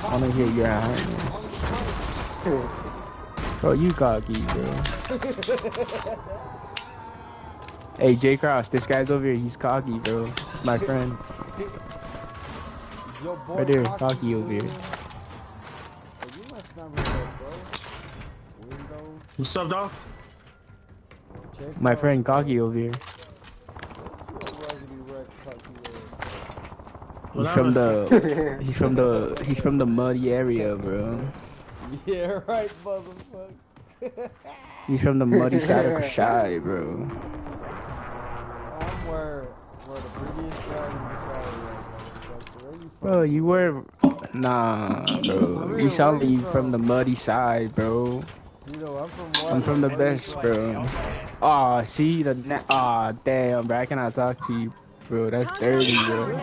I wanna hear your heart. Bro, you cocky, bro. Hey, J Cross, this guy's over here. He's cocky, bro. My friend. Right there, cocky over here. What's up, dog? My friend cocky over here. He's from the muddy area, bro. Yeah, right, motherfucker. He's from the muddy side of Kosraean, bro. I'm where the previous guy Bro, you were nah, bro. You sound like you from the muddy side, bro. You know, I'm from the best, bro. Aw, see the damn, bro. I cannot talk to you, bro. That's dirty, bro.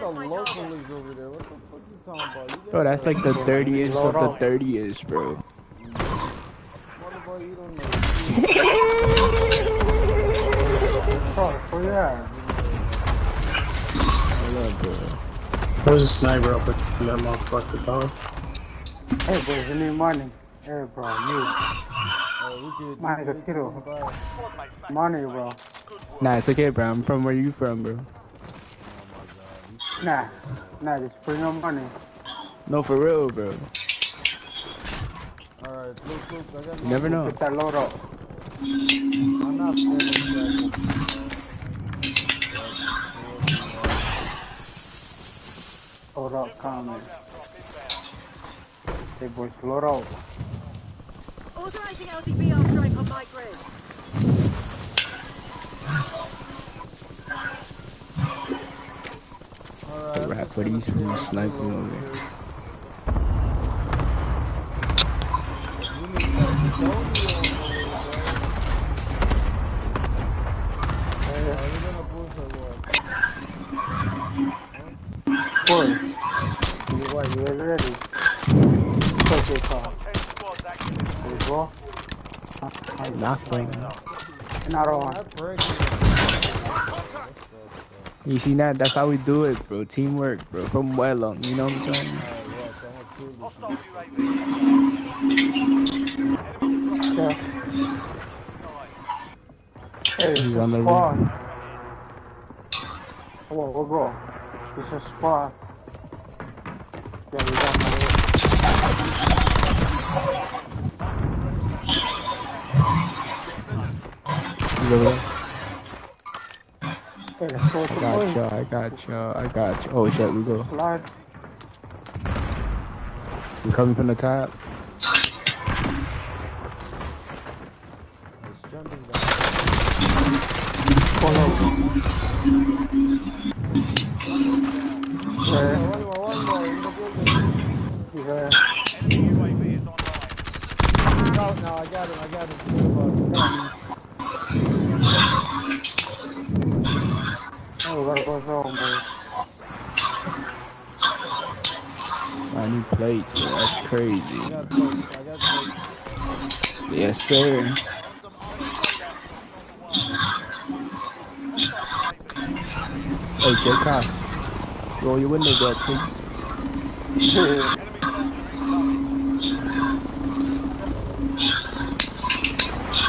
Bro, that's like the dirtiest of the dirtiest, bro. Oh yeah. Hold up, bro. There's a sniper up in that motherfucker, dog. Hey, bro, you need money. Hey, bro, you. Money to kill. Money, bro. Nah, it's okay, bro. I'm from where you from, bro. Nah, just bring your money. No, for real, bro. Alright, look, I got You never know. Get that load up. I'm not feeling Load up, comment. Hey, boys, load up. Authorizing LTV strike on my grid. The rap buddies who's sniping over there. Boy, you ready? Okay, car. There you go. Not playing. Not on. You see that? That's how we do it, bro. Teamwork, bro. From well, you know what I'm saying? Yeah. Hey, He's on the squad. roof. Whoa, bro. This is squad. Yeah, we got my He's over there. Hey, let's go to I got you. Oh shit, we go. Slide. We coming from the top. Follow. one more in the building. Yeah. He's out now, I got him. Oh, we gotta go zone, boys. I need plates, bro. That's crazy. I got plates. Yes, sir. Hey, J-Cock. Roll your windows up, please.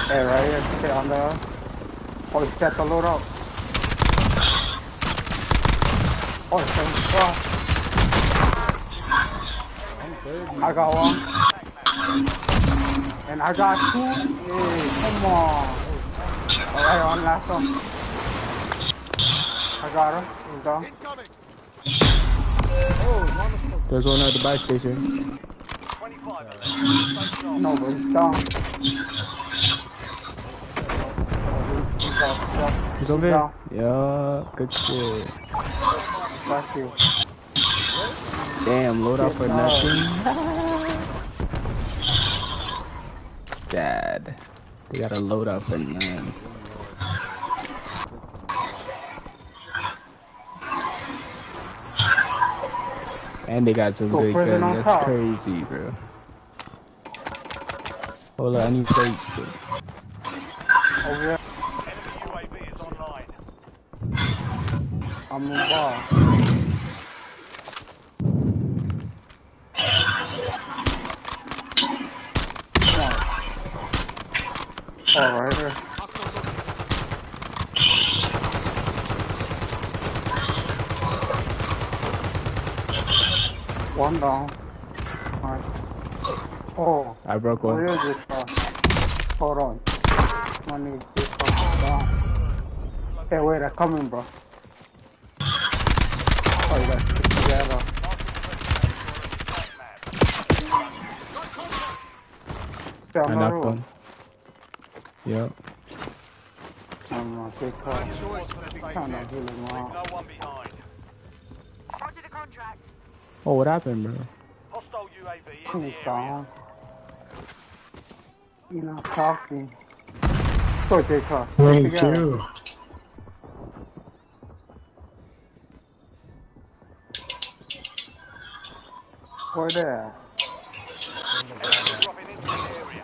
Hey, right here, sit on the... Oh, set the load up. Oh, it's on the spot. I got one. And I got two. Hey, come on. Alright, on last one. I got him. He's down. They're going out the buy station. No, but he's down. He's over here. Yeah, good shit. Thank you. Damn, load up for nothing. Dad. They gotta load up for none. And they got some good guns. That's crazy, bro. Hold on, I need plates, bro. Oh, yeah. I'm on ball. Alright there. One down. Nice. Oh, I broke one. where is this car? Hold on. Money this car down. Hey, wait, they're coming, bro. Oh, you got to stick together. Stay on I the knocked road. one. Yep. I'm gonna take car. Kind of healing Leave out. no one behind. Roger the contract. Oh, what happened, bro? Hostile UAV in the He's area. down. You're not talking. Go, J-Car. Stick Thank together. you. Where they at? Enemies dropping into the area.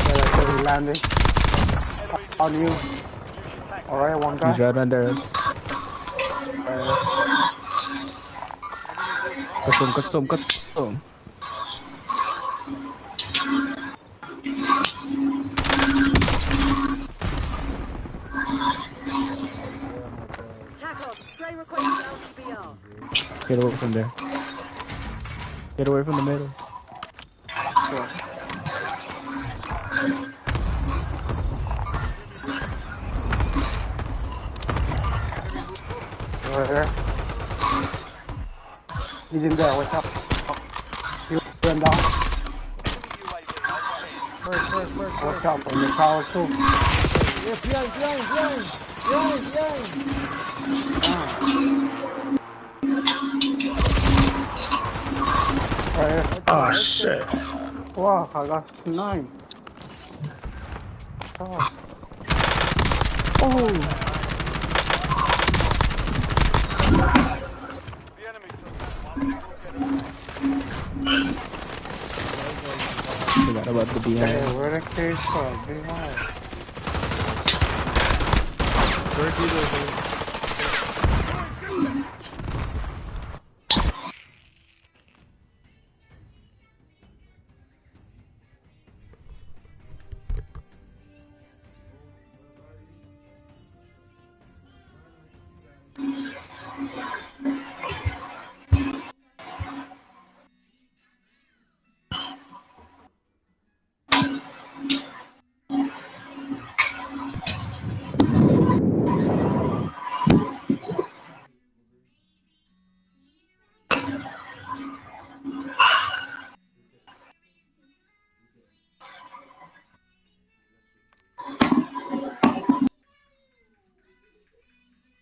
Where I said he landed. Enemies On you. use your tactics. Alright, one He's guy. right under us. Cut him. Tackle. Stray requesting LTBR. Get away from there. Get away from the middle. Sure. Right there. He's in there, watch out. He went down. Watch out on the tower too. Yeah, behind. Right here. Oh shit. Wow, I got sniped. Oh. The enemy took that one. Forgot about the Hey, DM. where the case from? Behind.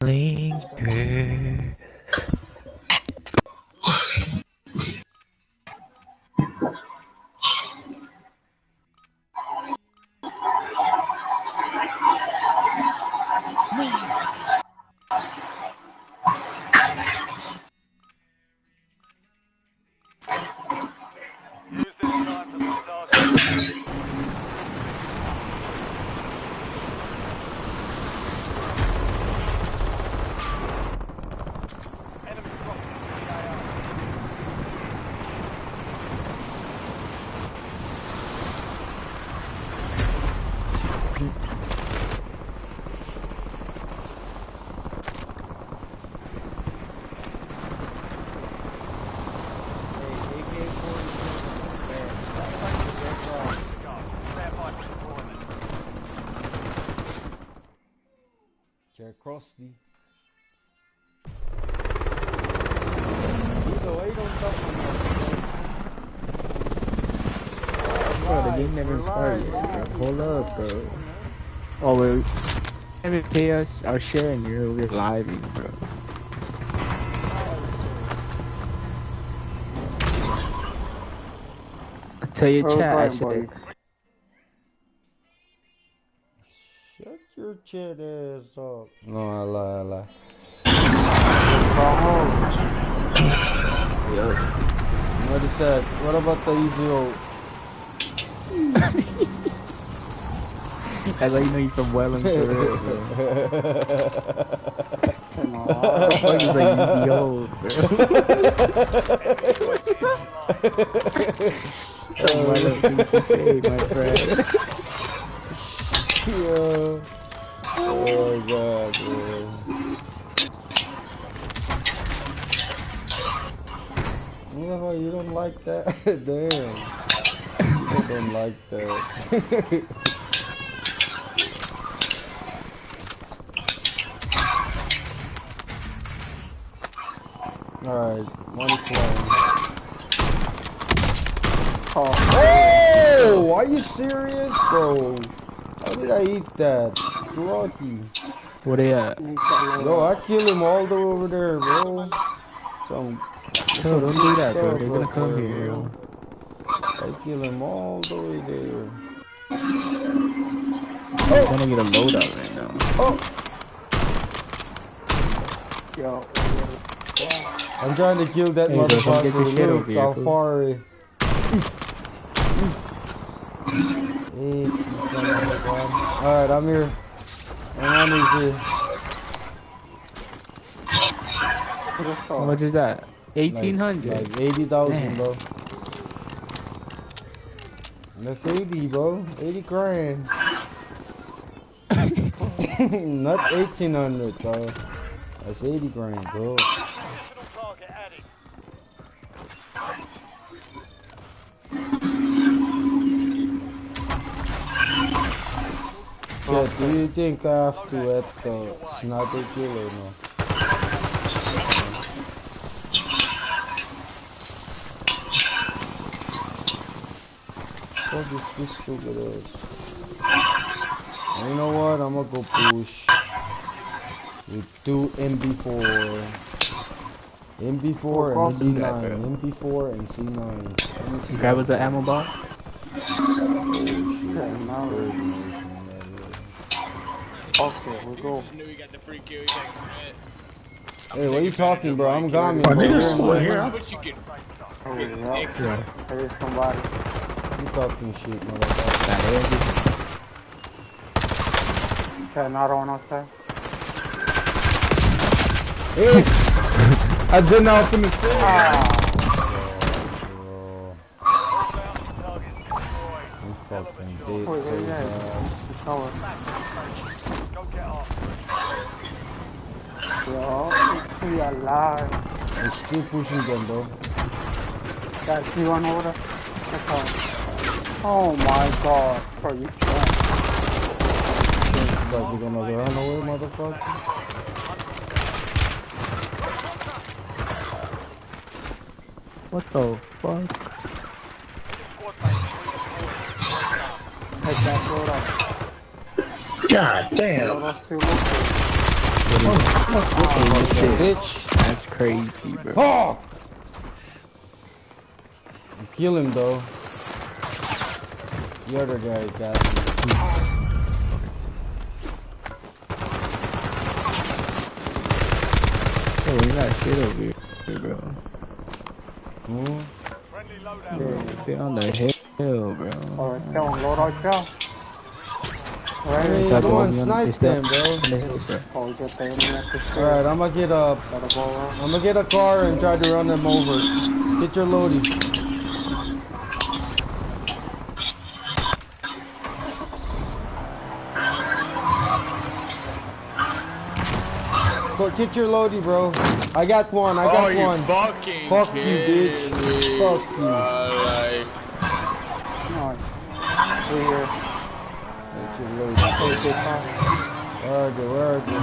Linger. Use this time for the target. Enemy dropping into the AR. Stand by for deployment. Jack Crossley. Why you don't talk to me? Bro, the game never started. Bro. Hold up, bro. Oh, wait. Never pay us our share and you're over here living, bro. I tell your Where we chat, I going, said, boys? Shut your chat ass up. No, I lie. yo. What is that? What about the easy old? That's how you know you're from Wellington, for real, bro. Come on. Fuck is like easy old, bro. Enemy UAV is online. From Wellington, what you say, my friend. Oh, you don't like that? Damn. People don't like that. Alright, money flying. Oh, are you serious, bro? How did I eat that? It's lucky. Where they at? Yo, I kill him all the way over there, bro. Some Bro, don't do that, bro. stuff They're gonna up come there, here, bro. yo. I kill him all the way there. You're gonna get a loadout right now. Oh! Yo. I'm trying to kill that Hey, bro, come get your motherfucker. shit Look over here, how fool. far he... Alright, I'm here. My money's here. How much is that? 1,800. Like 80,000, bro. That's 80, bro. 80 grand. Not 1,800, bro. That's 80 grand, bro. Yeah, do you think I have to add the sniper kill or no? What is this stupid ass? You know what? I'm gonna go push with 2 MB4. MB4 and Don't do that, C9. bro. MB4 and C9. Let me see. Grab us an ammo box. Oh shit. Okay, we go. Hey, what are you talking, bro? I'm gone. Oh, niggas still here. Oh, yeah. There's somebody. You talking shit, motherfucker. Okay, another one outside. Hey! I did not in the city. You fucking bitch. Wait, So bad. Yo, we alive. I'm still pushing them, bro. That C1 over there. That's all. Oh my god. Bro, you can't. Like you're gonna run away, motherfucker? What the fuck? Take that road up. God damn. Road up too low. Bitch. That's crazy, bro. Fuck! Kill him, though. The other guy got me. Oh, we got shit over here, bro. They on the hill, bro. Alright, kill him. Load out, kill. Hey, Got go the on, one snipe them, bro. on the hill, bro. Oh, we get the enemy at the street. Alright, I'm gonna get a car and try to run them over. Get your loading. Go get your loadie, bro. I got one. I got one. Fuck you, bitch. Fuck you. No. We're here. Get your loadie. Hey, good car. Where are they? Where are they?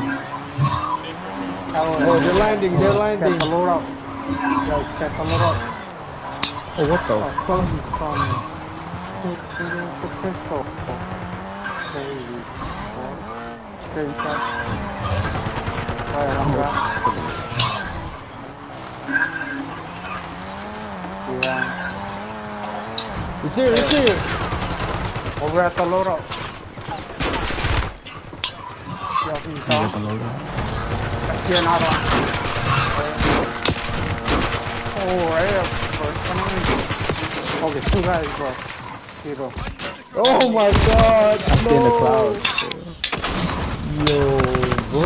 Oh, they're landing. They're landing. Check the load up. Yo, check the load up. Oh, what the? Oh, closing from the pistol. Crazy. Crazy shot. Alright, I'm back. Yeah. It's here. It's here. Over at the load up. Yeah, he's down. Yeah, not on. Oh, right up. Okay, 2 guys, bro. Zero. Oh my god. No. In the clouds, Yo, bro.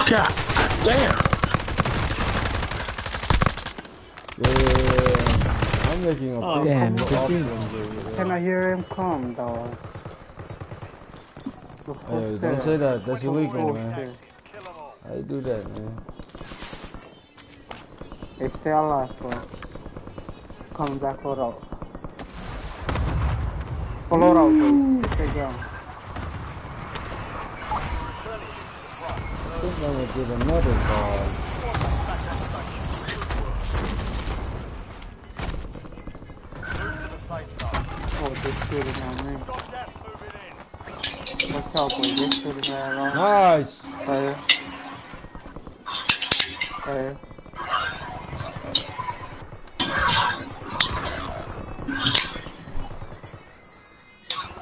God damn. Yeah. I'm making a damn, pretty it's a good thing. Can I hear him come, dog? Hey, don't say that. That's illegal, man. How you do that, man? Hey, stay alive, bro. Coming back for out. Follow out, bro. Stay down. I think I'm gonna get another ball. Oh, they're shooting at me. Watch out, boy. They're shooting at me. Nice! Right here.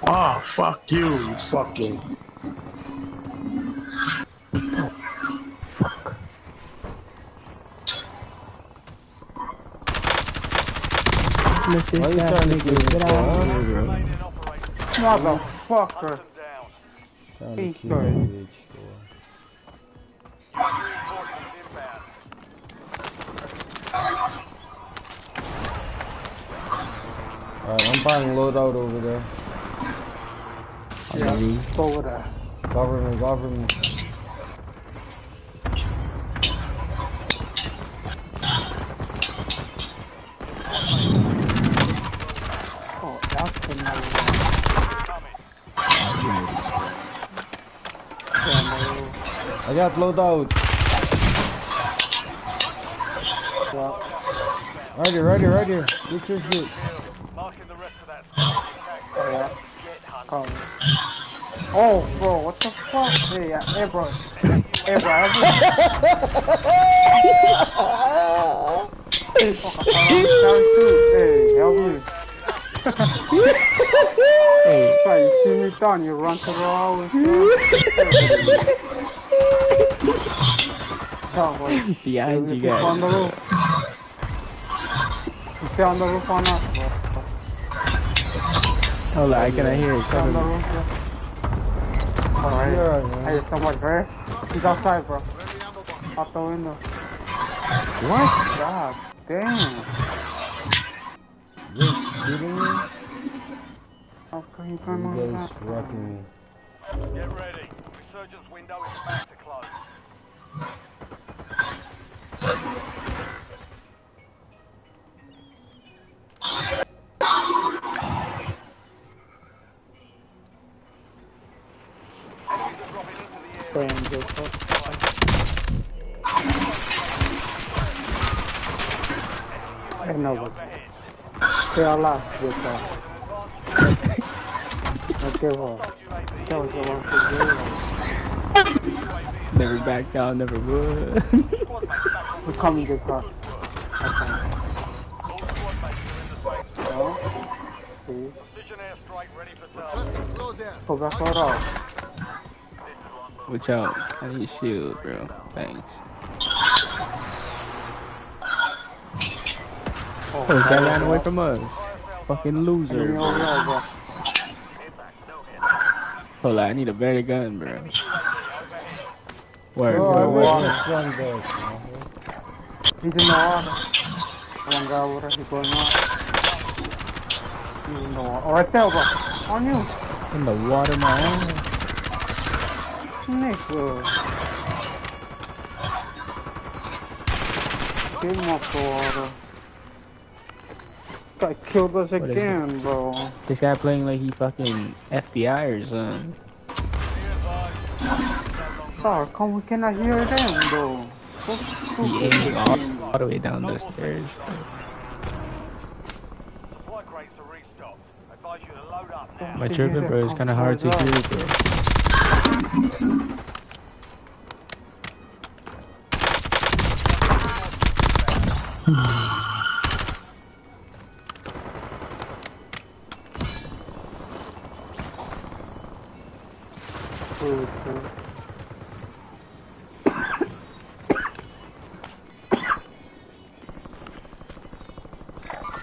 Oh, fuck you, you fucking. Let's Why you trying to get get out of here, bro. Motherfucker. Trying to He's kill good. me, bitch. Alright, I'm buying loadout over there. Yeah, over there. Government. Oh, that's the nice. I got loadout. Yeah. Right here. Get your shit. Yeah. Oh, bro, what the fuck? Hey, bro. Hey, bro, fuck, I thought I was down too. Hey, help me. Hey, sorry, you see me down, you run to the wall and stuff. Behind you Stay on the guys. roof. You stay on the roof or not, bro? Hold on, I cannot hear it. Stay on the roof, bro. Alright. Yeah, man. Hey, somebody, right? He's outside, bro. Out the window. What? God damn. You're shooting me? How can you You come on guys that? wrecking me. Get ready. Resurgence window is about to close. Enemies are dropping into the area. Damn, dude. Hey, no, but stay alive, bitch. Okay, well. That was the one for Never back down, never would. we're coming this car. Okay. Oh, see. Precision airstrike ready for target. Go back out. Watch out. I need shield, bro. Thanks. Oh, this guy ran away from us. Fucking loser, Enemy bro. over there, bro. Hold on, I need a better gun, bro. Word, Oh, bro, I word. missed this gun back. He's in the water. One guy over there, he's going out. He's in the water. Oh, right there, bro. On you. In the water, my ass. Nigga. Get him off the water. Guy killed us What is again, bro. This guy playing like he fucking FBI or something. Oh, come, we cannot hear them, though. So He stupid. aimed all the way down the stairs. Supply crates are restocked. Advise you to load up now. My tripping, bro, is kind of hard to hear, bro.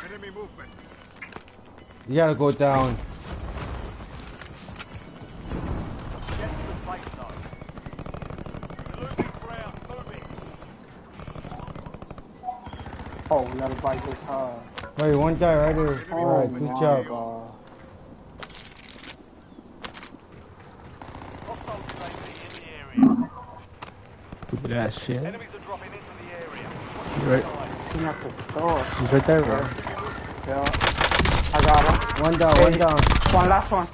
Enemy movement. You gotta go down. Get to the safe zone. You're losing ground. Moving. Oh, we gotta buy this car. Wait, one guy right here. Alright, good my job. God. Hostile UAV in the area. Stupid ass shit. Enemies are dropping into the area. You right? looking at the store. He's right there, bro. Yeah. I got him. One down, one down. One last one.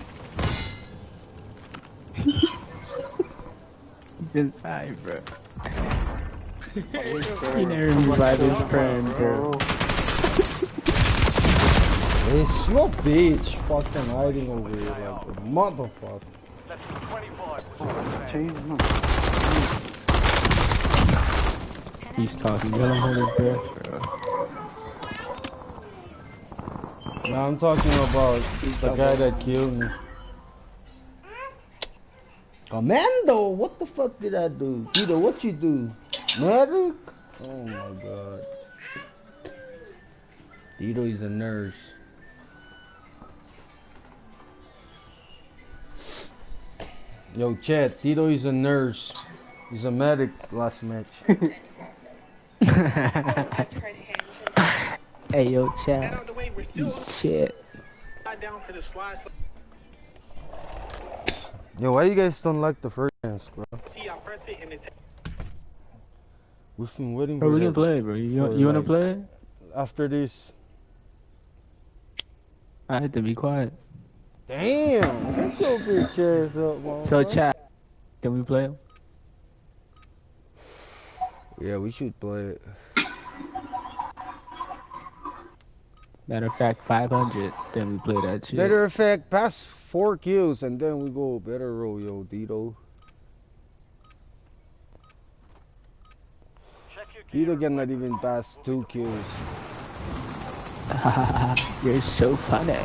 He's inside, bro. He never revived his friend, bro. It's your bitch fucking hiding over here like a motherfucker. Less than 25. He's talking. Let him hold his breath, bro. Now I'm talking about the guy that killed me. Commando, what the fuck did I do? Tito, what you do? Medic? Oh my god. Tito is a nurse. Yo, Chad, Tito is a nurse. He's a medic last match. Hey, yo, Chad. Shit. Yo, why you guys don't like the first dance, bro? We've been waiting Bro, for we can that play, bro. You wanna play? after this. I had to be quiet. Damn, get your bitch ass up, man. So, Chad, can we play? Yeah, we should play it. Matter of fact, 500. Then we play that shit. Matter of fact, pass 4 kills and then we go better roll, yo, Tito. Tito cannot even pass 2 kills. You're so funny.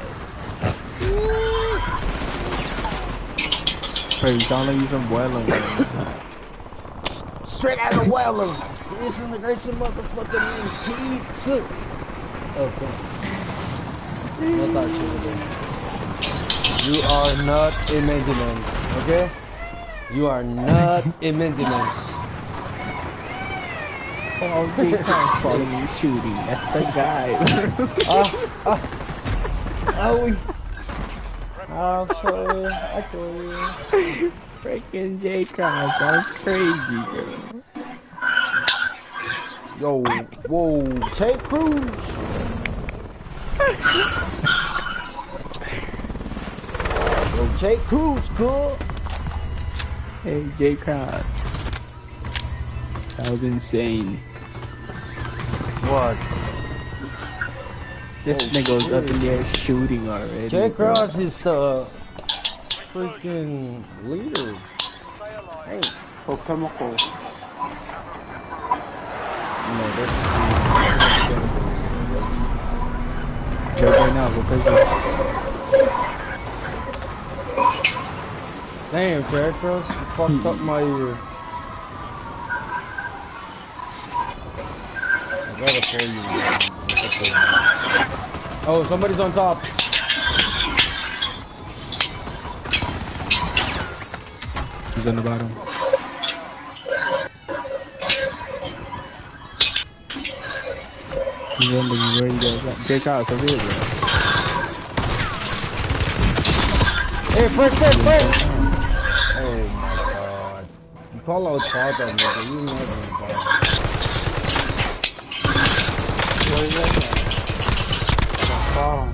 Bro, you sound like you from Warzone. Straight out of Warzone. This immigration motherfucking name pizza. Okay. No touch over there. You are not a maintenance, okay? You are not a maintenance. Oh, big time following you shooting. That's the guy. I'll show you. I'll show you. Freaking J-Cross, that's crazy, bro. Yo, whoa, take cruise. Yo, take cruise, cool. Hey, J-Cross. That was insane. What? This nigga was up in there shooting already. J-Cross is the freaking leader. Hey. So chemical. No, that's Joke right now, go crazy. damn, J-Cross, you fucked up my ear. I gotta pull you, man. Oh, somebody's on top. He's on the bottom. He's on the where you guys. J-Cross over here, bro. Hey, first. Oh my god. You call out Papa, nigga. You never Papa. Where is that?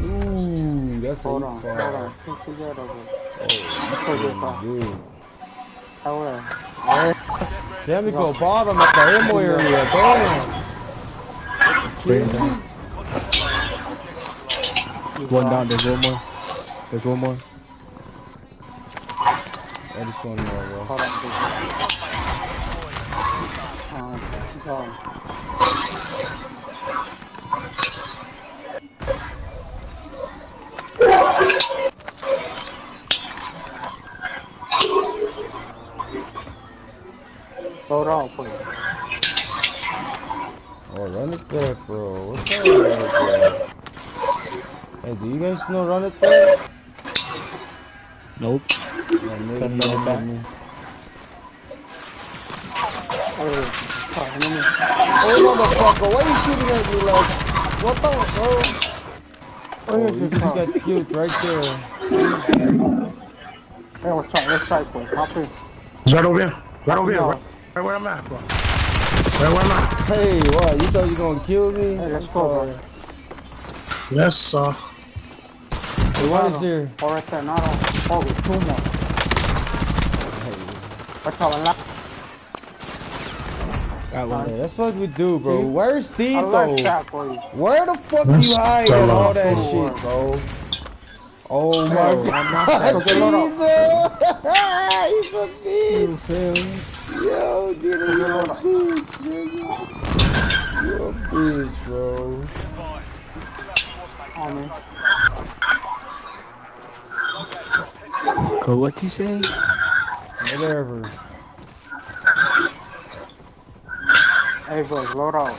Ooh, that's Hold a on. Put together, bro. good. Ahora. Chemical bottom at the ammo area. Damn. One down, there's one more. There's one more. I just want to know, bro. Hold on. Hold on, please. Oh, run it back, bro. What's that run it back? Hey, do you guys know run it back? Nope. Yeah, maybe Run it you back. me. Oh, motherfucker, why you shooting at me like? What the bro? Oh, you just got killed right there. hey, what's up? Let's try, boy. Hop in. Right over here. Right over here. Right where I'm at, bro. Where am I? Hey, what? You thought you gonna kill me? Hey, let's go, bro. Yes, sir. Hey, what is there? Or right there, not all. Oh, there's 2 more. Watch out, Got one. Hey, that's what we do, bro. See? Where's Steve, I like though? that, boy. Where the fuck Let's you hide go. and all that Good shit, work. bro? Oh my Hey, god, okay, load up. He's a You bitch! feel me? Yo, get him, Okay, you a load up. bitch, nigga. You a bitch, bro. On me. Cool, what you say? Whatever. Hey, boys, load out.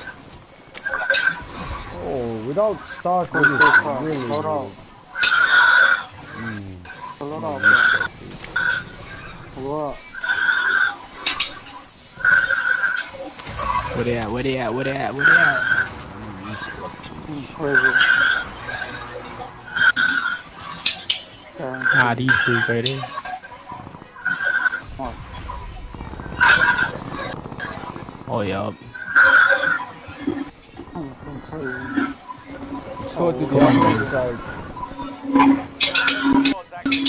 Oh, without stock, Go it so is far. really Load out. good. Load out, bro. What? Where they at? Where they at? Where they at? Where they at? Crazy. Ah, these fools right there. Oh, yup. Crazy. Let's go to the Come on, opposite guys. side. Squad's active.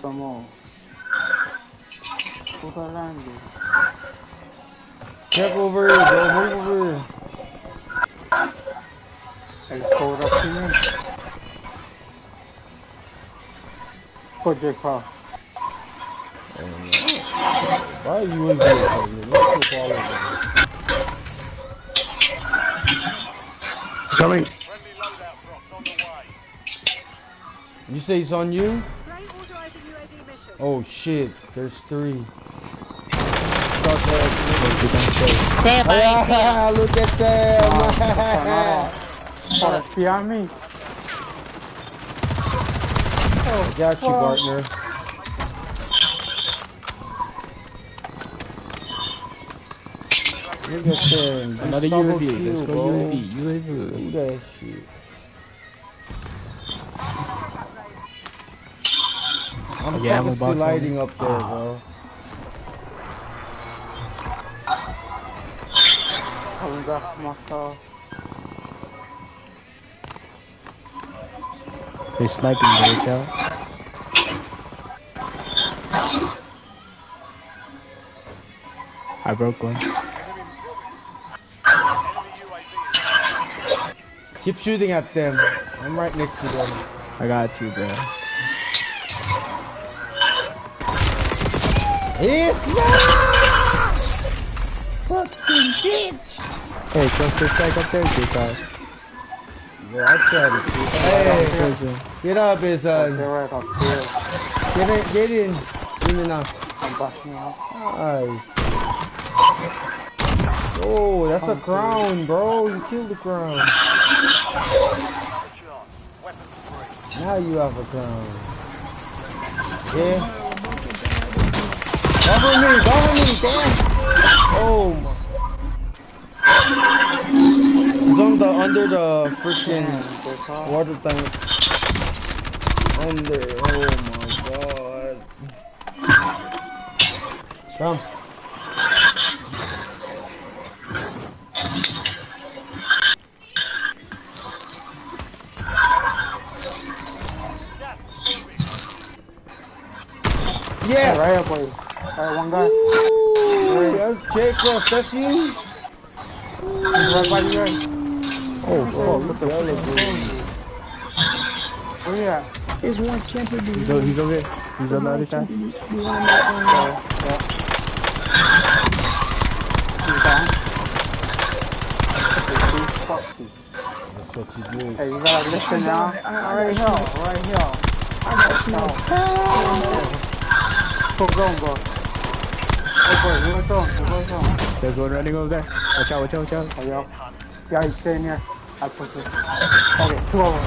Come on. Who got landed? Check over here, bro. Move over here. Hey, hold up to me. Go, J-Paul. Why are you in here, man? Let's go follow them. Coming. Friendly loadout drops on the way. You say it's on you? Great authorizing UAV mission. Oh shit, there's 3. Stand Ah, look at them! Oh, that's behind me. I got you, partner. Look at them. Another Double UAV. kill, Let's go bro. UAV. UAV. Do that shit. I'm Yeah, I'm fucking still about to- lighting up there, bro. Coming back to my car. They're sniping me, Chow. I broke one. Enemy UAV. Keep shooting at them. I'm right next to them. I got you, bro. It's fucking bitch! Hey, cluster strike up there, J-Paul. Yeah, I tried to shoot. Hey, get up, his They're son. right up here. Get in. In and out. I'm backing up. Nice. Oh, that's a crown, bro. You killed the crown. Now you have a crown. Yeah. Cover me, damn. Oh my. He's on the under the freaking water tank. Under. Oh my god. Come. Yeah. Right here, boy. Alright, one guy. Ooh, that's J-Cross, that's you? He's right by the end. Oh, look at that. Where you at? He's over here. He's on the other side. Yeah. He's down. Fuck you. That's what you do. Hey, you gotta listen now. Right here. I got smoke. Go, bro. Oh, boy, where's on? There's one running over there. Watch out. Oh, yeah. Yeah, he's staying here. I put it. Okay, 2 of them.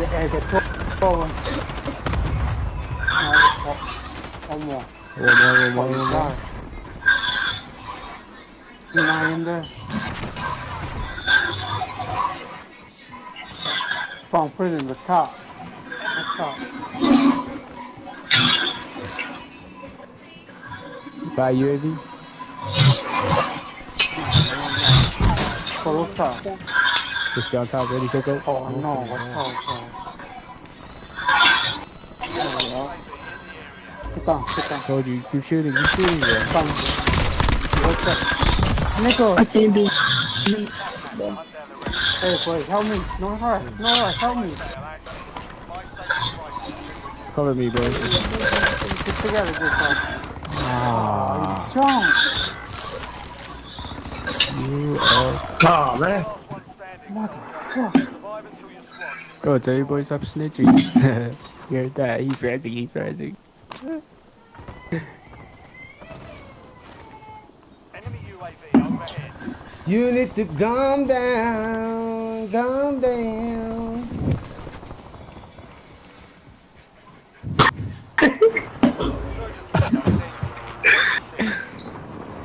Hey, get 2 of them. One more. One more. God. You're not in there. Found prison in the top. The top. Buy UAV. Close up. Just stay on top, ready, pick up. Oh no, what's up? Sit down, sit down. Told you, keep shooting, bro. Come. What's up? Nico! I can't do. Hey boy, help me. No rush, help me. Cover me, bro. Get together, good stuff. Ah, You jump. you are. Oh man. What the fuck? Bro, tell your boy stop snitching. You heard that? He's ranting, he's ranting. Enemy UAV overhead. You need to calm down, calm down.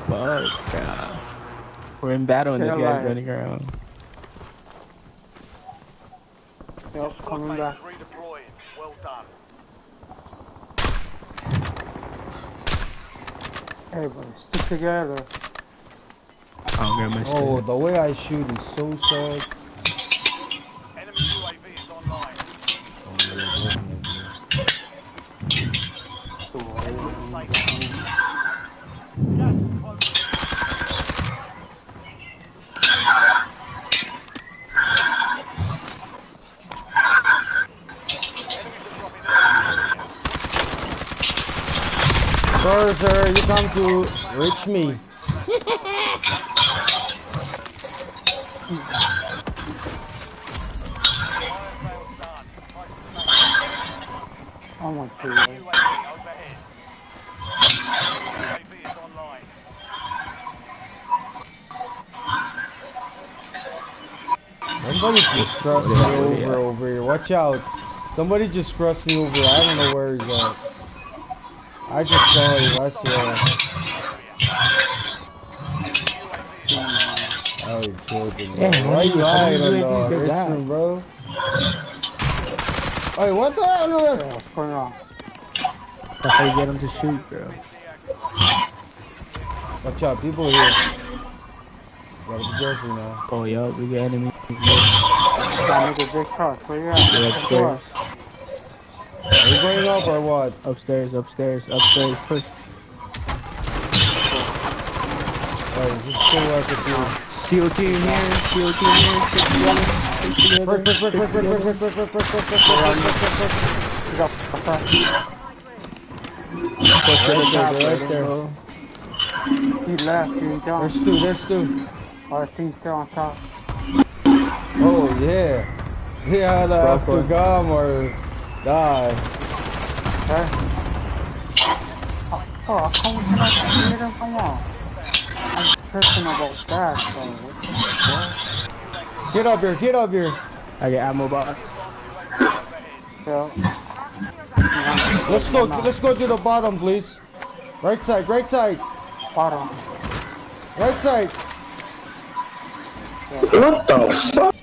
Fuck, yeah. We're in battle and this They're guy's alive. running around. Yep, coming Squad back. mates redeploying. Well done. Hey boy, stick together. I don't get my Oh, shit. the way I shoot is so sad. Enemy UAV is online. Gas is closing. Enemies are dropping into the area. Sorry, sir, you come to reach me. Fire sales done. I want to. UAV overhead. UAV is online. Somebody just crossed me over here. Watch out. Somebody just crossed me over here. I don't know where he's at. I just saw him, I swear. Oh, you're joking, bro. Yeah, Why you hiding on UAV the did that? restroom, bro? Hey, what the hell? What's going on? That's how you get him to shoot, bro. Watch out, people here. Gotta be careful now. Oh, yeah, we got enemies. That nigga big cross. Where you at? They're upstairs. Are you going up or what? Upstairs. Push. Oh, just go like it, dude. CO2 in here. Stick together. Right there. He left, he jumped. There's two. Our team's still on top. Oh, yeah. He had to have to come or die. Okay? Oh, come on. I'm stressing about that, bro. Get up here. I got ammo box. So, Let's go to the bottom, please. Right side. bottom. Right side. What the fuck?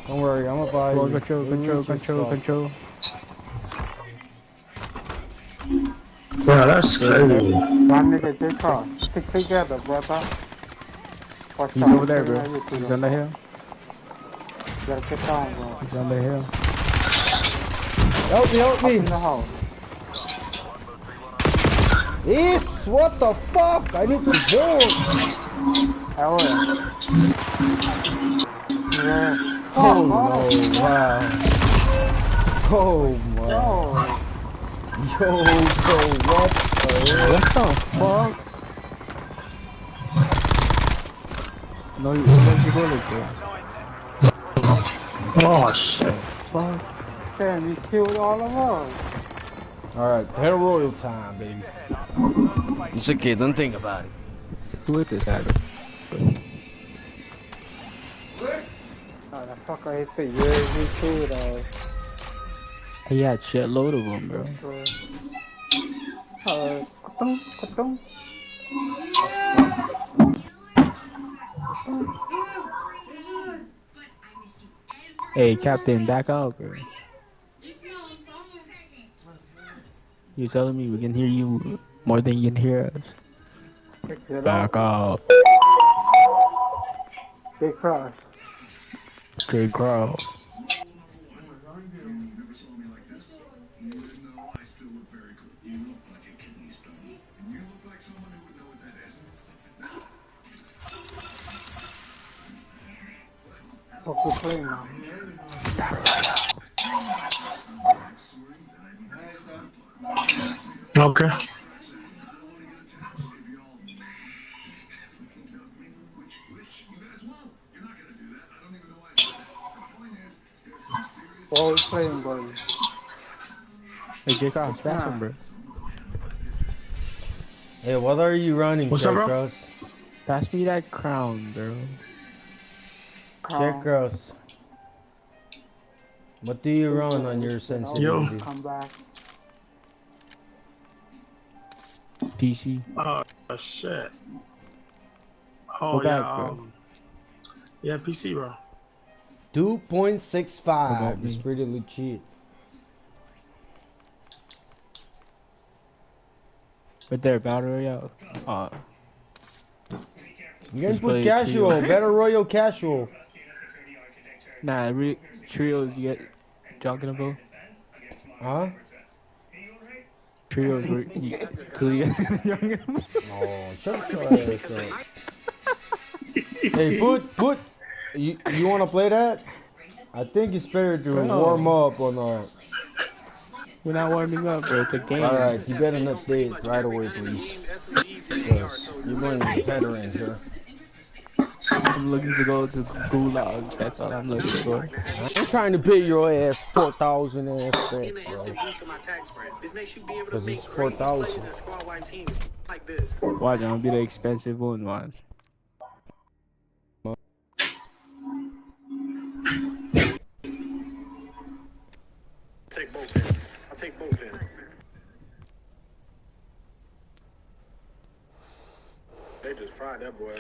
Don't worry, I'm gonna buy you. Control. Bro, that's crazy. That nigga did cross. Stick together, brother. Watch He's out. over there, bro. He's on the hill. You gotta get down, bro. He's on the hill. Help me. In the house. Yes, what the fuck? I need to vote. Hell yeah. Oh no, wow. Oh my. No. Yo, so what the hell? What the fuck? No, you bullet, bro. Oh shit. Fuck. Damn, you killed all of us. Alright, battle royal time, baby. It's okay, don't think about it. Who is this guy? Oh, the fuck I hit the UAV too, though. He had shitload of them, bro. Kutung. Hey, Captain, back up, bro. You're telling me we can hear you more than you can hear us? Check it Back out. up. Big cross. Good girl. What you playing now? Okay. What we playing, boy? Hey, Jacob, pass him, Ah. bro. Hey, what are you running, What's up, Check bro? Cross? Pass me that crown, bro. Check Cross. What do you run on your Yo. sensitivity? Come back. PC. Oh shit. Go Oh back, yeah. bro. Yeah, PC, bro. 2.65 is me? pretty legit. Right there, Battle Royale. You can Just put play casual, trio. Battle Royale casual. Nah, trios you get talking about? Huh? Trios where you Oh, shut your ass up. Hey, put. You wanna play that? I think it's better to Bro. warm up on the. We're not warming up, bro. It's a game. Alright, you better not date right away, please. Because you're going with veterans here. I'm looking to go to Gulag. That's all I'm looking for. I'm trying to pay your ass 4,000 ass back, bro. Because it's 4,000. Watch, I'm gonna be the expensive one, watch. Take both in. I'll take both in. They just fried that boy.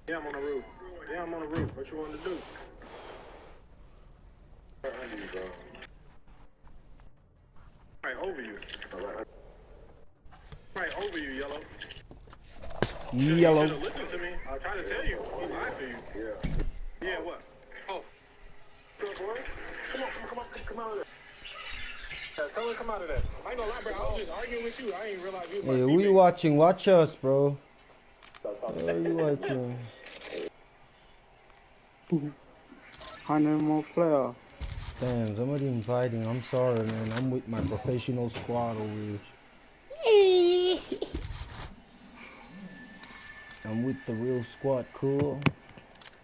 Yeah, I'm on the roof. Yeah, I'm on the roof. What you want to do? Where are you, bro? Right over you. Right over you, Yellow. Yellow. You should have listened to me. I tried to tell you. He lied to you. Yeah. Yeah, what? Oh. Good boy. Come out of there. Yeah, tell her to come out of there. I ain't gonna lie, bro. I was just arguing with you. I ain't realize you was my Hey, who you teammate. watching? Watch us, bro. Who are you watching? 100 more players. Damn, somebody inviting. I'm sorry, man. I'm with my professional squad over here. I'm with the real squad, cool.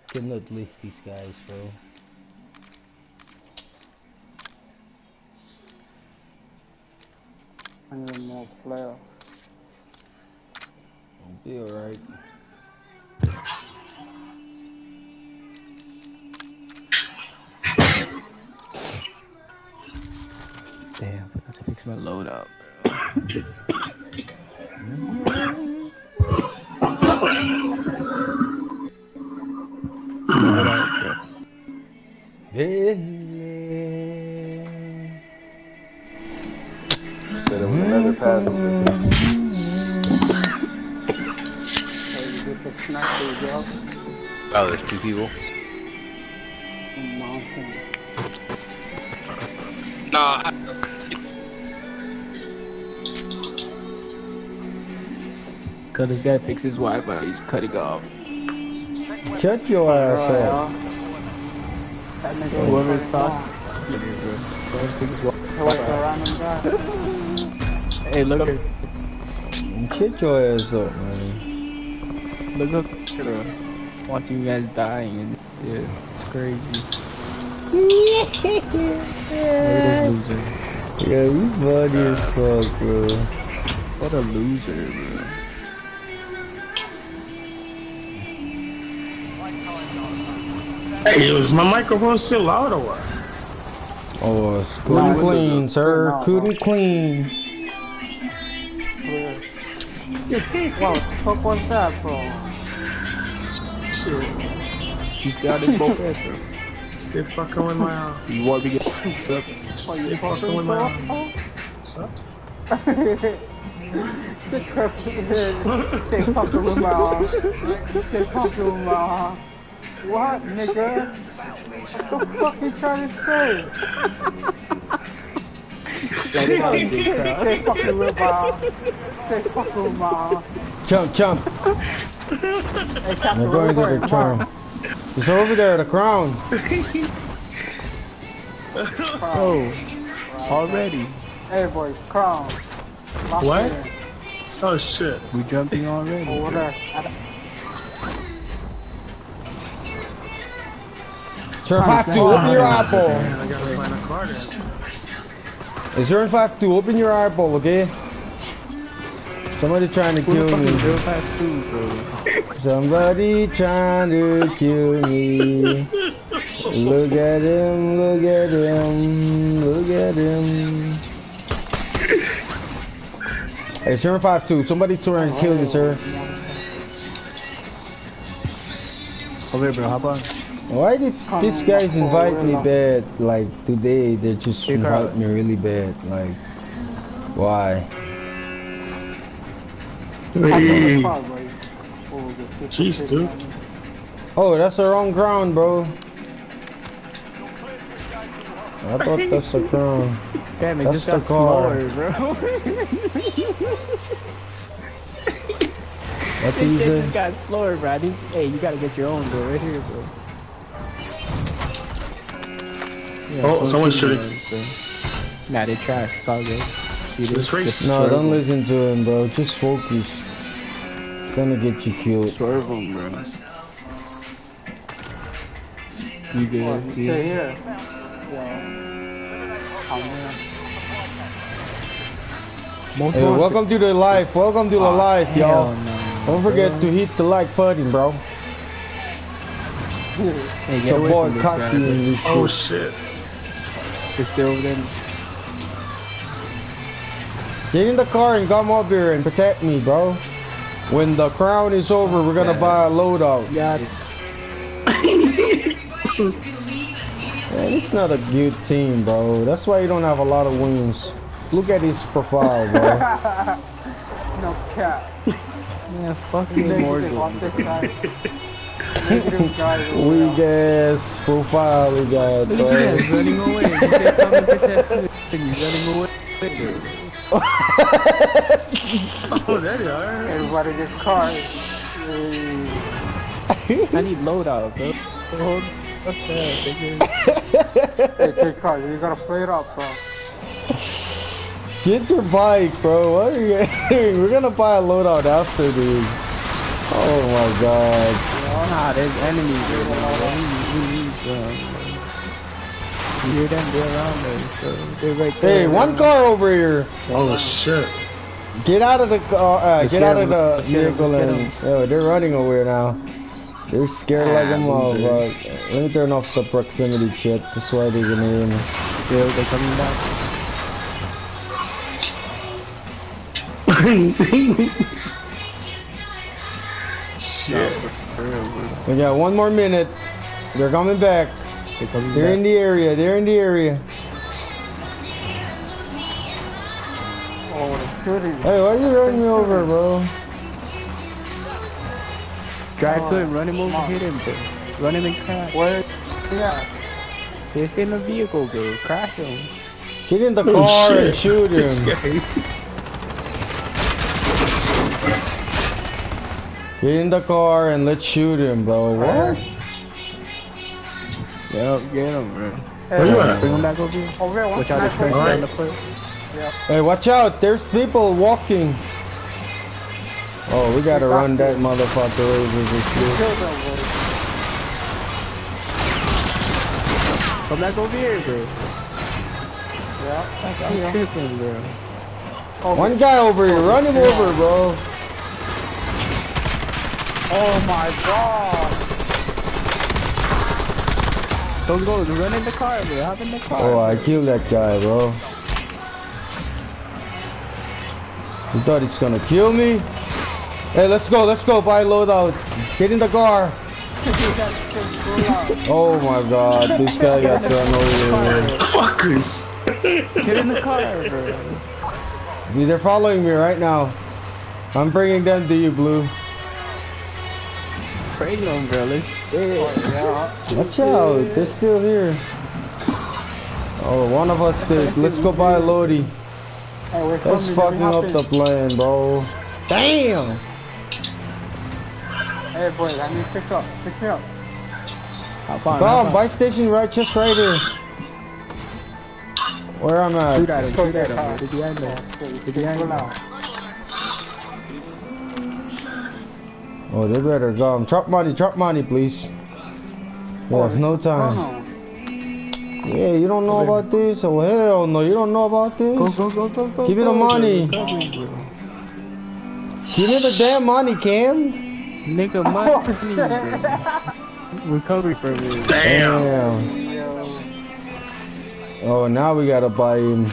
Cannot lift these guys, bro. And more players. I'll be alright. Damn, I have to fix my load up, bro. Load up, bro. There was another pass. So you get the sniper job. Oh, there's two people. Mountain. Nah. Cause this guy fix his Wi-Fi, he's cutting off. Shut your ass up. Whoever's talking, hey, look up. Shut your ass up, man. Look up. Watching you guys dying and yeah, it's crazy. Loser. Yeah, you funny as fuck, bro. What a loser, bro. Hey, is my microphone still loud or what? Oh, couldn't clean, sir. Couldn't clean. Wow, fuck was that, bro? He's got his both answers. They fucking with my house. You want me to get up? They fucking with my house. What's up? Stay fucking with my arm. Stay fucking with my arm. What, nigga? What the fuck you trying to say? Let it out, big crowd. Stay fucking with my arm. Stay fucking with my arm. Jump. Hey, Captain, We're going to the crown. It's over there, the crown. Oh, already. Hey, boys, crown. Lock What? it in. Oh shit. We jumping already. Over there. Turn 5-2, open your eyeball. Man, I gotta find a car then. It's turn 5-2, open your eyeball, okay? Somebody trying to kill me. Somebody trying to kill me. Look at him, look at him, look at him. Hey, turn 5-2, somebody's trying to kill you, sir. Over here, bro, hop on. Why these guys invite me bad? Like today, they just invite me really bad. Like, why? Jeez, dude. Oh, that's the wrong crown, bro. I thought that's the crown. Damn, it That's just got the car. slower, bro. What This did you shit say? just got slower, bro. Hey, you gotta get your own, bro. Right here, bro. Yeah, Oh, someone's shooting. Nah, they trash. It's all good. See this? This race? Just No, swerve don't 'em. listen to him, bro. Just focus. It's gonna get you killed. Swerve 'em, bro. You good? Stay Yeah. here. Yeah. Most Hey, wanted. welcome to the live. Welcome to the live, y'all. Hell no, Don't forget to hit the like button, bro. Hey, It's get your away boy from this Cocky guy, and bro. this Oh shit. shit. They're still over there. Get in the car and come up here and protect me, bro. When the crown is over, we're gonna buy a loadout. Got it. Man, it's not a good team, bro. That's why you don't have a lot of wins. Look at his profile, bro. No cap. Man, fucking Negative on this side. Negative guys over Weak there. ass profile we got, Look bro. at that, running away. You can't come and protect me. He's running away. Oh, there you are. Everybody gets cars. I need loadout, bro. Hold. What the hell, Hey, take cars. You gotta play it up, bro. Get your bike, bro. What are you doing? We're gonna buy a loadout after this. Oh my god. Nah, there's enemies there, bro. We need some. You hear them? They're around there. So they're right there. Hey, one car over here. Oh shit. Get out of the car. Get out of the Let's get 'em, vehicle let's get and oh, they're running over now. They're scared like a motherfucker. Let me turn off the proximity check. That's why they're gonna hear me. Still, they're coming back. Shit. We got 1 more minute. They're coming back. They're coming They're back. in the area. They're in the area. Oh, the shooting. Hey, why you running me over, bro? Drive to him, run him over, hit him, bro. Run him and crash. Where? Yeah. He's in the vehicle, bro. Crash him. Get in the Oh, car shit. and shoot This him. guy. Get in the car and let's shoot him, bro. What? Yep, get him, bro. Where you at? Bring him back over here. Over there, Watch out, the sniper. person on the foot. Hey, watch out. There's people walking. Oh, we gotta run that motherfucker over this shit. Kill them, bro. Come back over here, bro. Yeah. I'm tripping, bro. One guy over here. Run him over, bro. Oh my god. Don't go, run in the car, bro. Hop in the car. Oh, I killed that guy, bro. You thought he's gonna kill me? Hey, let's go, buy loadout. Get in the car. Oh my god, this guy got run over. Fuckers! Get in the car, bro. Dude, they're following me right now. I'm bringing them to you, Blue. Bring them, bro. Let's Watch out, they're still here. Oh, one of us did. Let's go buy a Lodi. That's fucking up the plan, bro. Damn! Hey boys, I need to pick up. Pick me up. Bomb, buy station right, just right here. Where I'm at. Shoot at him, shoot at him. They're behind them. They're behind them. Oh, they better go. Drop money, please. We have no time. Yeah, you don't know about this? Oh, hell no, you don't know about this? Go. Give me the money. Give me the damn money, Cam. Nigga, money. Recovery for me. Damn. Oh, now we gotta buy him.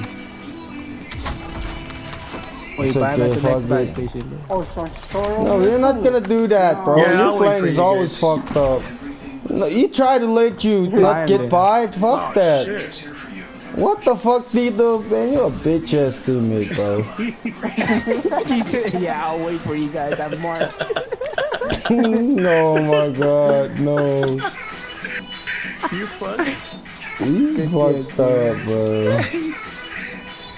Wait, buy him at the next buy station. Oh, so No, we're not gonna do that, bro. Yeah, Your plane is always fucked up. No, he tried to let you not get by. Fuck that. Shit. What the fuck do you do, man? You're a bitch ass teammate, bro. He said, yeah, I'll wait for you guys at March. No, my god, no. You fuck. You fucked up, bro.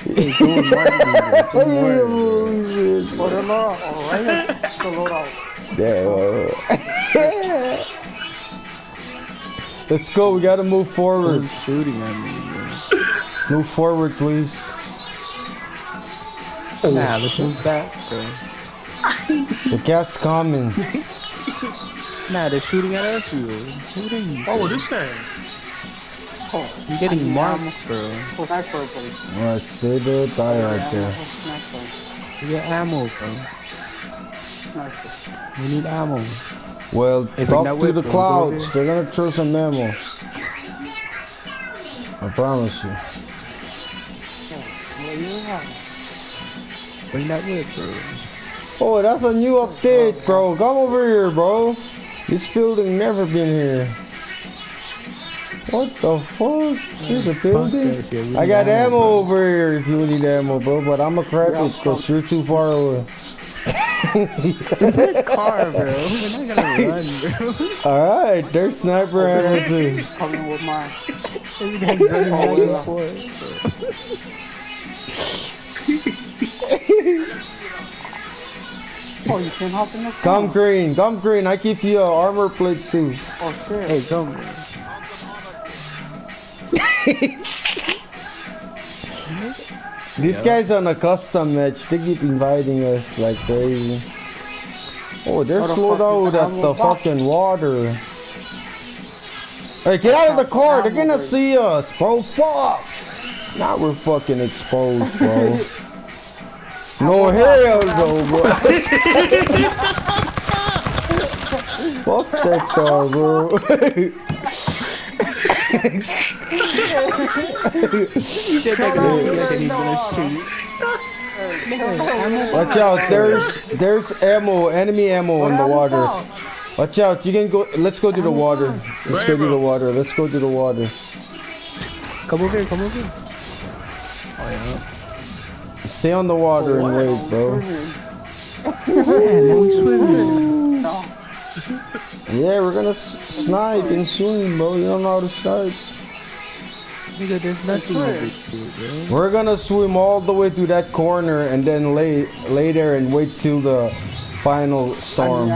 Hey, doing marketing, bro. Yeah. Let's go, we gotta move forward. Who's shooting at me, bro? Move forward, please. Nah, let's move back, bro. The gas coming. Nah, they're shooting at us, bro. Shooting. Oh, this thing. You're getting marked, bro. Alright, stay there, die right there. You get ammo, bro. We need ammo. Well, If talk not to with the them, clouds. go They're gonna throw some ammo. I promise you. Bring that with, bro. Oh, that's a new update, bro. Come over here, bro. This building never been here. What the fuck? Here's a building. I got ammo over here if you need ammo, bro. But I'ma crap it because you're too far away. Car, bro. We're not gonna run, bro. Alright, there's sniper ammo too. Coming with mine. This guy's running back and forth. Oh, you can hop in the car. Come green. I give you an armor plate too. Oh shit. Hey, come, bro. These guys on a custom match, they keep inviting us like crazy. Oh, they're slowed out at the fucking water. Hey, get out of the car, they're gonna see us, bro. Fuck! Now we're fucking exposed, bro. No, hell no, bro. Fuck that car, bro. Watch out, there's ammo, enemy ammo in the water. Watch out, you can go, let's go to the water. Let's go to the water, let's go to the water. Come over here, come over here. Oh, yeah. Stay on the water and wait, bro. Man, we swimming. Yeah, we're gonna snipe and swim, bro. You don't know how to snipe. Nigga, there's nothing over here, bro. We're gonna swim all the way to that corner and then lay there and wait till the final storm.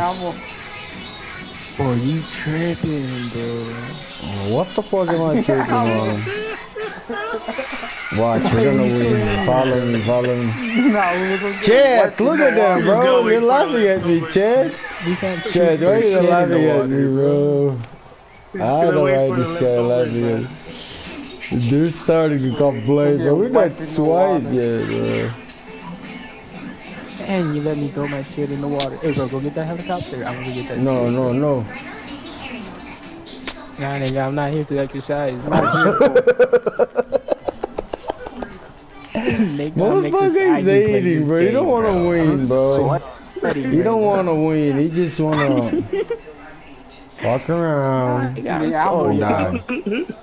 Oh, you tripping, bro. Oh, what the fuck am I tripping on? Watch, we're gonna win. Follow me. Chad, look at them, bro. You're laughing at me, Chad. Chad, why are you laughing at me, bro? I don't know why this guy laughing at me. They're starting to complain, but we're not swiped yet, bro. And you let me throw my shit in the water. Hey, bro, go get that helicopter. I'm gonna get that shit. No. Nah, nigga, I'm not here to exercise. Motherfucker's hating, bro. You don't want to win, bro. You don't want to win. You just want to... Walk around. Yeah, Oh, yeah. God.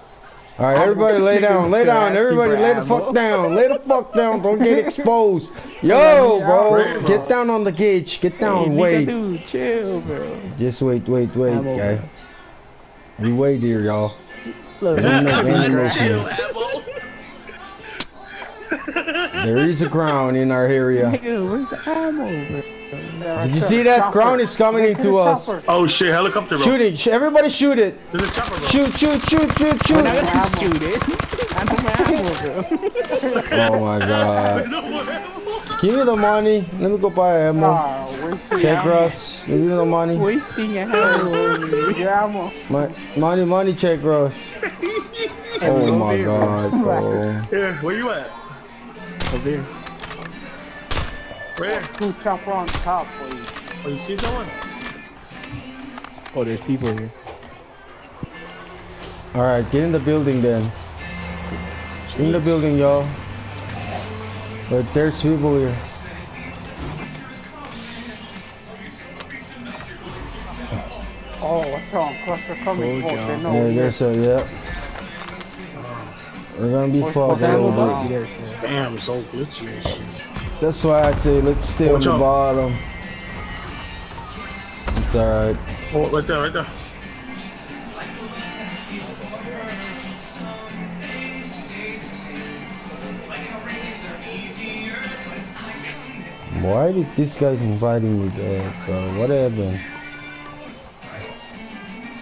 Alright, everybody lay down. Lay down. Everybody lay the fuck down. Lay the fuck down. Don't get exposed. Yo, bro. Get down on the gauge. Get down. Wait. Dude, chill, bro. Just wait, guy. You wait here, y'all. Look, there is a crown in our area. Nigga, where's the ammo, bro? Did you see that? Crown is coming into us. Oh shit, helicopter, bro. Shoot it. Everybody shoot it. There's a chopper, bro. Shoot. I'm not gonna shoot it. I know my ammo, bro. Oh my god. Give me the money. Let me go buy ammo. Check Russ. Give me the money. Wasting ammo. Money, check Russ. Oh my god, bro. Here, where you at? Over here. Where? Two chopper on top, please. Oh, you see someone? Oh, there's people here. Alright, get in the building then. In the building, y'all. But there's people here. Oh, what's wrong? Cluster coming. Oh, They know. Yeah, there's a, yeah. We're gonna be fucked a little bit. Damn, it's so glitchy and shit. That's why I say let's stay on the bottom. It's alright. Oh, right there. Why did this guy's inviting me there, bro? What happened?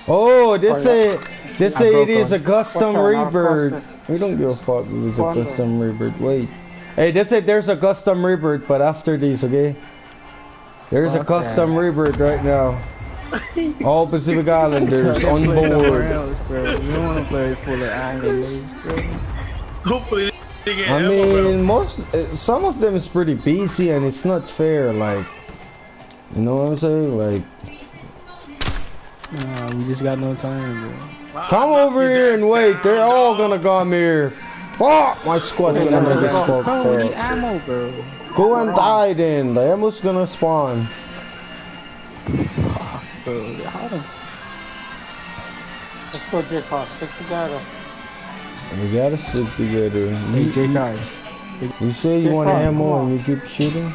Oh, they say it is a custom rebirth. We don't give a fuck if it's a custom rebirth. Wait. Hey, they say there's a custom rebirth, but after these, okay? There's a custom rebirth right now. All Pacific Islanders on board. You don't want to play full of islanders, bro. Hopefully they get I ammo, mean, some of them is pretty busy and it's not fair, like, you know what I'm saying? Like, nah, we just got no time, bro. come over here and wait. They're all gonna come here. Fuck! My squad gonna make it fucked Bro, we need up. ammo, bro. Go and die then. The ammo's gonna spawn. Bro, how the Let's go, J-Car. Stick together. We gotta stick together. Hey, J-Car. You say you want ammo and you keep shooting?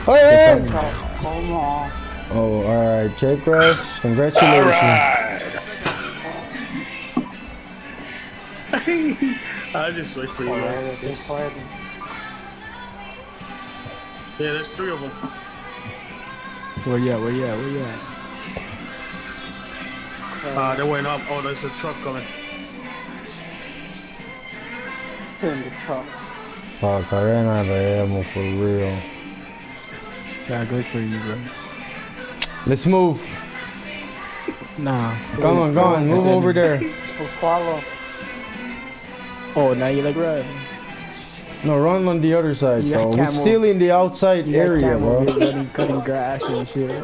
Hey! Come on. Oh, alright. Check Rush. Congratulations. I just wait for you. Yeah, there's 3 of them. Where you at? They went up. Oh, there's a truck coming. In the truck. Fuck, I ran out of ammo for real. Yeah, good for you, bro. Let's move. Nah. Come on. Move over there. We'll follow. Oh, now you like run. No, run on the other side, You so got we're camo. still in the outside area, bro. Running, cutting grass and shit.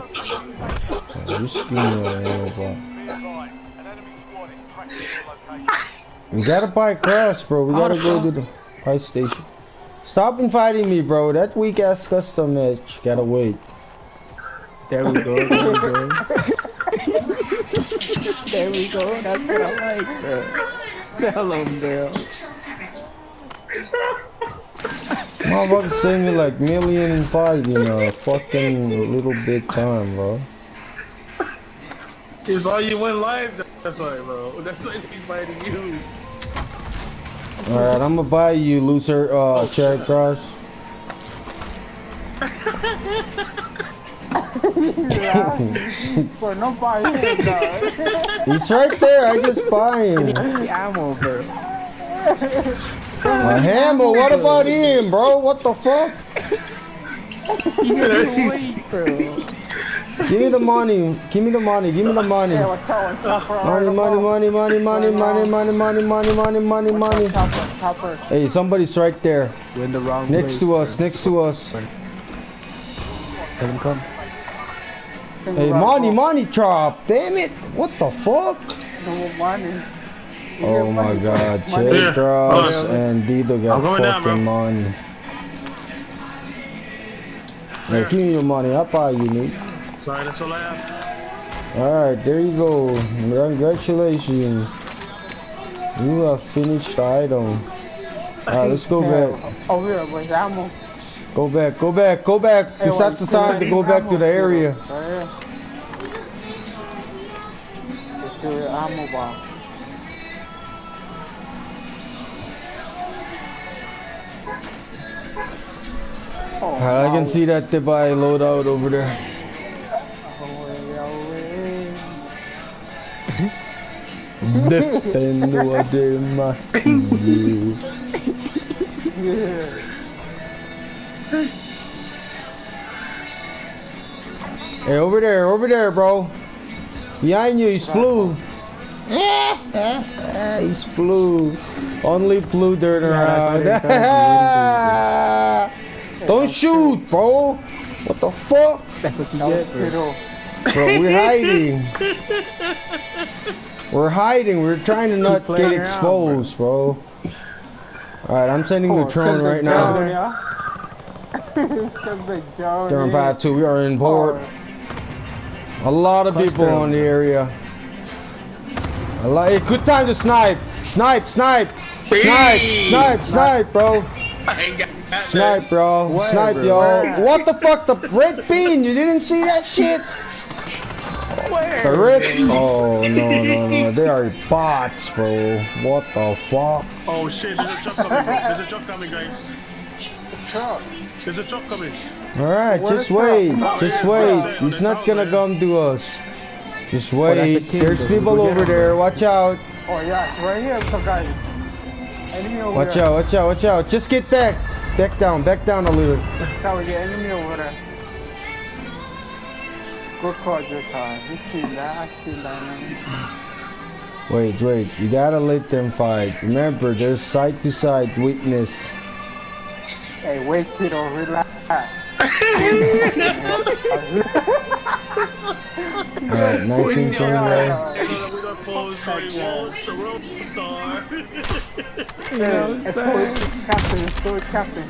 Just give me your ammo, bro. An enemy squad is tracking your location. We gotta buy a cross, bro. We gotta go to the fire station. Stop inviting me, bro. That weak ass custom match. Gotta wait. There we go. There we go. That's what I like, bro. Tell them, bro. Motherfucker save me like 1,000,005 in a fucking little bit time, bro. It's all you win live. That's why, bro. That's why he's fighting you. Alright, I'm gonna buy you, loser, Cherry Cross. For nobody here, dog. He's right there. I just buy him. Ammo, bro. A hammer. What about him, bro? What the fuck? You gotta wait, bro. Give me the money. Give me the money. Give me the money. Yeah, we're throwing chopper. Money. Chopper. Hey, somebody's right there. We're in the wrong Next to us. Next to us. Let him come. Hey, money drop. Damn it. What the fuck? No money. Oh my god. Cherry Cross and Dido got fucking money. Hey, give me your money. I'll buy you, Nick. Sorry, that's all I have. Alright, there you go. Congratulations. You have finished the item. Alright, let's go back. Over here, boys. Ammo. Go back, go back, go back. Hey, Because that's the time to go back to the area. Let's do the ammo box. Oh, I can see that Dubai loadout over there. Dependo de my Hey, over there, bro. Behind you, he's blue. He's blue. Only blue dirt around. Don't shoot, bro. What the fuck? That's what you get, bro. Bro, we're hiding. We're hiding. We're trying to not get exposed, bro. Alright, I'm sending the drone right now. Turn 5-2. We are in port. A lot of people on the area. Hey, good time to snipe. Snipe, bro. Snipe, bro. Snipe, y'all. What the fuck? The red bean. You didn't see that shit? The red. Oh, no. They are bots, bro. What the fuck? Oh shit, there's a truck coming, bro. There's a truck coming, guys. There's a truck coming. Alright, just wait. Just wait. He's not gonna come to us. Just wait. There's people over there. Watch out. Oh yeah, it's right here, some guys. Enemy over Watch there. out, watch out, watch out. Just get back. Back down a little. Shall we get enemy over there? Good call this time. You see that? I see that. Wait. You gotta let them fight. Remember, there's side to side witness. Hey, wait, kiddo, relax. Alright, 1929. Captain.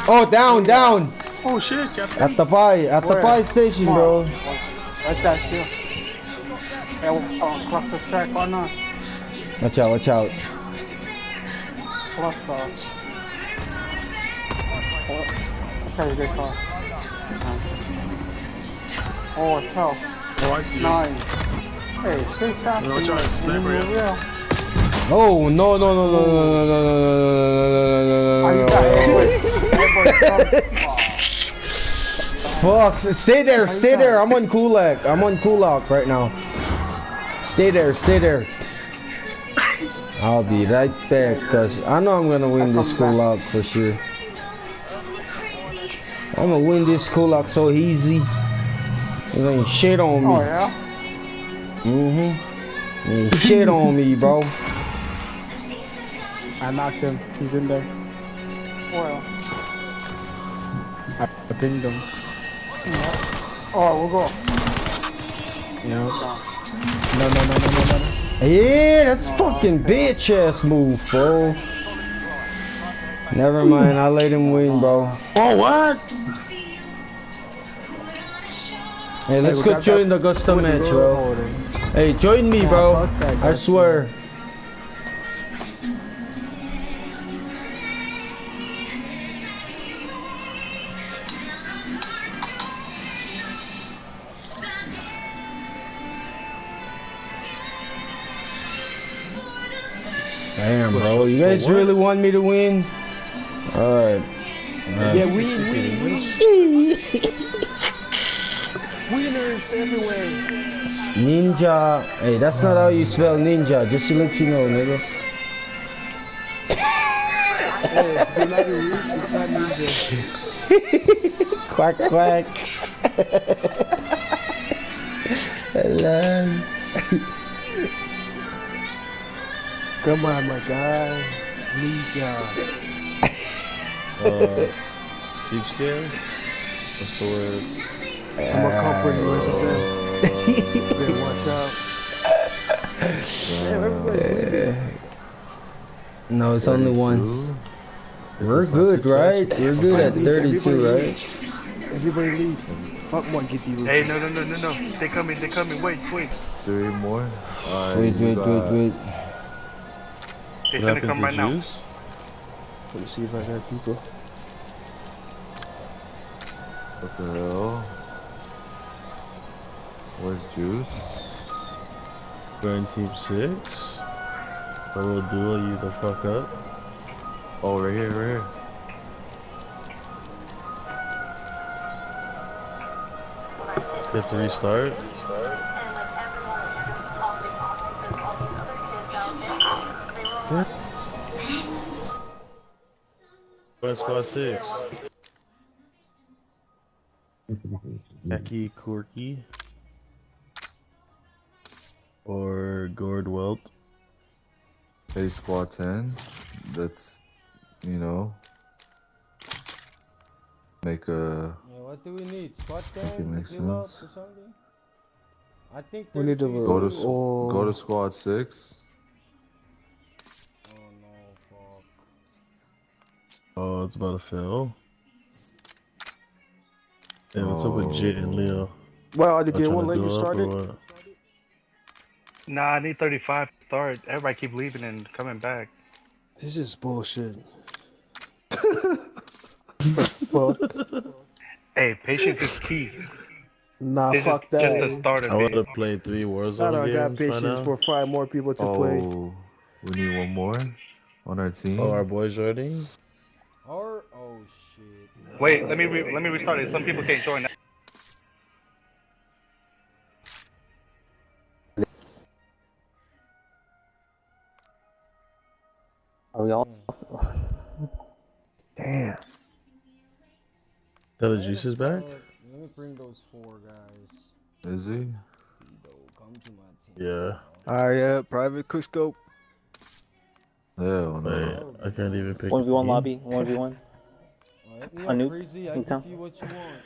Oh, down. Oh shit, Captain. At the pie station, bro. What's that still? Hey, cluster strike or not? Watch out. Cluster. Okay, they call. Oh, tough. Oh, I see. Nice. Hey, two shots. No, try to sniper you. Oh, no. Fuck, stay there. I'm on Kulak right now. Stay there. I'll be right back, cause I know I'm gonna win this Kulak for sure. I'm gonna win this Kulak so easy. There ain't shit on me. Oh yeah? Ain't shit on me, bro. I knocked him. He's in there. Well. I pinged him. Oh, we'll go. No. Yeah, that's fucking bitch ass move, bro. Never mind, I let him win, bro. Oh, what? Hey, let's go join the custom match, bro. Hey, join me, bro. I swear. Damn, bro. You guys really want me to win? Alright. Yeah, win. Winners everywhere. Ninja. Hey, that's not how you spell ninja. Just to let you know, nigga. Hey, if you like to read, it's not ninja. Quack. Hello. Come on, my guy. It's ninja. Sheepskin? What's the word? I'm gonna comfort you, like I said. Better watch out. Damn, everybody's leaving. No, it's only one. We're good, right? We're good at 32, right? Everybody leave. Fuck more, get these Hey, Lucy. no. They coming, wait. 3 more. Alright, Wait, you wait, wait, got. wait. They What finna happened come to right now. Juice? Let me see if I got people. What the hell? Where's Juice? We're in team 6. Solo duo, you the fuck up. Oh, right here, right here. Get to restart. Squad 6. Jackie Corky. Or Gord Welt. Hey, squad 10. That's, you know, make a. Yeah, what do we need? Squad Make it 10 make to heal up sense. or something? I think We need to 33 is Go to good. go to squad 6. Oh no, fuck. Oh, it's about to fail. Hey, what's up with Jit and Oh. Leo? Well, are they Y'all getting trying one to let you duo up start or it? what? Nah, I need 35 to start. Everybody keep leaving and coming back. This is bullshit. The fuck? Hey, patience is key. Nah, This is fuck just that. the start of I would it. have played 3 I Warzone don't got games by patience now. for 5 more people to play. Oh, we need one more on our Oh, our team. boys joining? Or, oh shit. Wait, let me restart it. Some people can't join that. Are we all? Damn. That the Why the Juice is back? fuck? Let me bring those 4 guys. Is he? Fido, come to my team. Yeah. Alright, yeah, private quick scope. Hell Wait, no. I can't even pick a 1v1 team. lobby, 1v1. Oh, hit me On up, Nuke, Crazy. I give Nuketown. you what you want.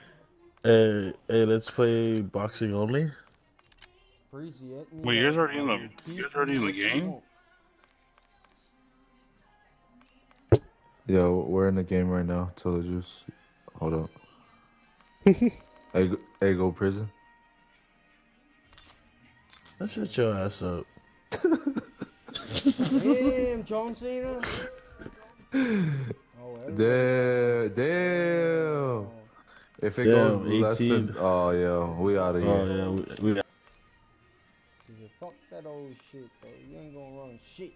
Hey, let's play boxing only. Crazy, hit me Wait, up. I will you give guys already you in the what you game? want. Yo, we're in the game right now. Tell the Juice. Hold up. Hey, go prison. Let's shut your ass up. Damn, John Cena. Oh, everybody. Damn. If it goes Damn, less than, 18. oh yeah, we out of Oh here. yeah, we He said, fuck that old shit, though. You ain't gonna run shit.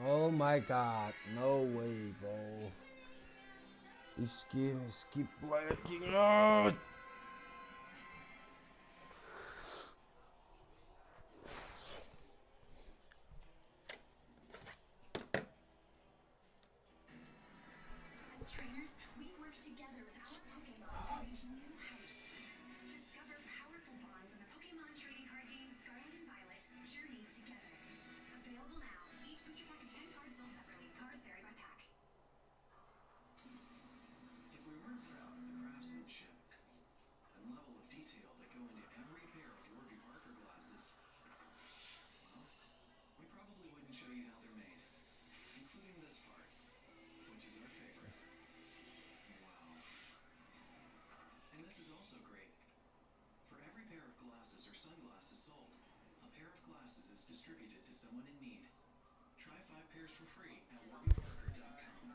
Oh my god. No way, bro. This game is keep blacking out. Trainers, we work together with our Pokemon to reach new heights. Discover powerful bonds in the Pokemon trading card game Scarlet and Violet, Journey Together. Available now. Each booster pack of 10 cards sold separately. Cards vary by pack. If we weren't proud of the craftsmanship and level of detail that go into every pair of Warby Parker glasses, well, we probably wouldn't show you how they're made, including this part, which is our favorite. Wow. And this is also great. For every pair of glasses or sunglasses sold, a pair of glasses is distributed to someone in need. Try 5 pairs for free at warbyparker.com.